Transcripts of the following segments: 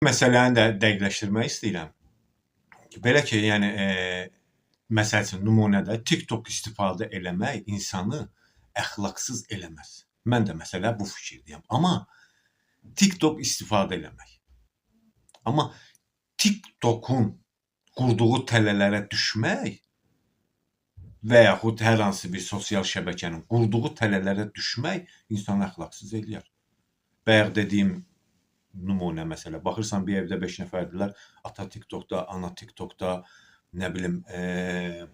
Məsələni də dəqiqləşdirmək istəyirəm. Belə ki, yəni məsəl üçün nümunədə TikTok istifadə eləmək insanı əxlaqsız eləməz. Mən də məsələ bu fikirdəyəm. Amma TikTok istifadə eləmək. Amma TikTokun qurduğu tələlərə düşmək və yaxud hər hansı bir sosial şəbəkənin qurduğu tələlərə düşmək insanı əxlaqsız eləyər. Bayaq dediyim nümunə məsələ. Baxırsan bir evdə 5 nəfərdirlər, ata TikTokda, ana TikTokda, nə bilim,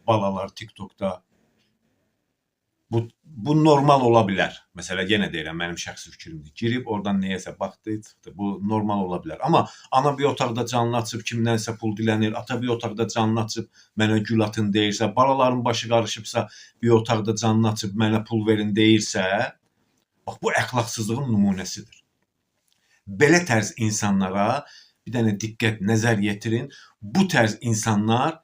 balalar TikTokda. Bu normal ola bilər. Məsələ yenə deyirəm, mənim şəxsi fikrimdir. Girib oradan nəyəsə baxdı, çıxdı. Bu normal ola bilər. Amma ana bir otaqda canını açıb kimdənsə pul dilənir, ata bir otaqda canını açıb mənə gül atın deyirsə, balaların başı qarışıbsa bir otaqda canını açıb mənə pul verin deyirsə, bax bu əxlaqsızlığın nümunəsidir. Belə tərz insanlara bir dənə diqqət, nəzər yetirin. Bu tərz insanlar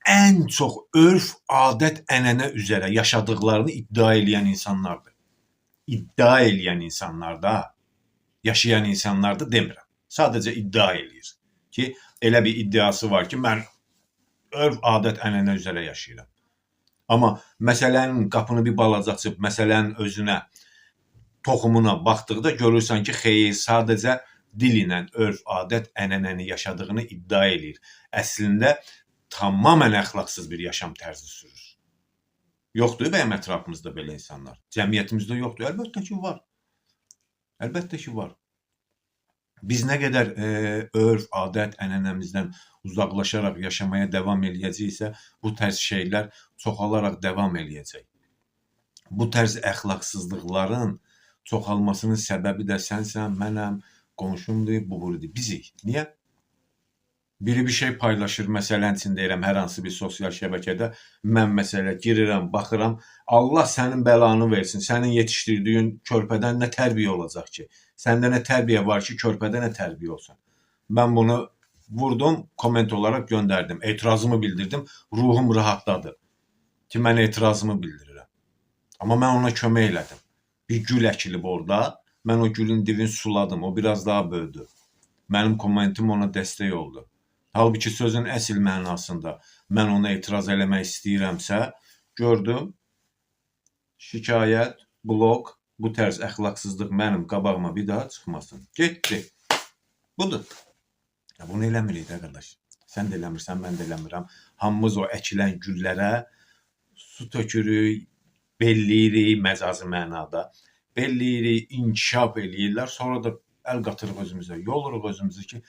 ən çox örf, adət, ənənə üzrə yaşadıqlarını iddia eləyən insanlardır. İddia eləyən insanlarda, yaşayan insanlarda demirəm. Sadəcə iddia eləyir ki, elə bir iddiası var ki, mən örf, adət, ənənə üzrə yaşayıram. Amma məsələnin qapını bir balaca açıb, məsələnin özünə, toxumuna baxdıqda görürsən ki, xeyr, sadəcə dil ilə örf, adət, ənənəni yaşadığını iddia eləyir. Əslində tamamilə əxlaqsız bir yaşam tərzi sürür. Yoxdur bəyəm ətrafımızda belə insanlar? Cəmiyyətimizdə yoxdur? Əlbəttə ki, var. Əlbəttə ki, var. Biz nə qədər örf, adət, ənənəmizdən uzaqlaşaraq yaşamaya davam eləyəcəksə, bu tərz şeylər çoxalaraq davam eləyəcək. Bu tərz əxlaqsızlıqların çoxalmasının səbəbi də sənsən, mənəm, qonşumdur, budur, bizik. Niyə? Biri bir şey paylaşır, məsələn üçün deyirəm, hər hansı bir sosial şəbəkədə, mən məsələ girirəm, baxıram, Allah sənin bəlanı versin, sənin yetişdirdiyin körpədən nə tərbiyə olacaq ki? Səndə nə tərbiyə var ki, körpədə nə tərbiyə olsun? Mən bunu vurdum, komment olaraq göndərdim, etirazımı bildirdim, ruhum rahatladı ki, mən etirazımı bildirirəm. Amma mən ona kömək elədim. Bir gül əkilib orada, mən o gülün dibini suladım, o biraz daha böyüdü. Mənim kommentim ona dəstək oldu. Halbuki sözün əsl mənasında mən ona etiraz eləmək istəyirəmsə, gördüm, şikayət, blok, bu tərz əxlaqsızlıq mənim qabağıma bir daha çıxmasın. Getdi. Budur. Bunu eləmirik də, qardaş. Sən də eləmirsən, mən də eləmirəm. Hamımız o əkilən güllərə su tökürük, belləyirik məcazi mənada. Belləyirik, inkişaf eləyirlər, sonra da əl qatırıq özümüzə, yoluruq özümüzü ki,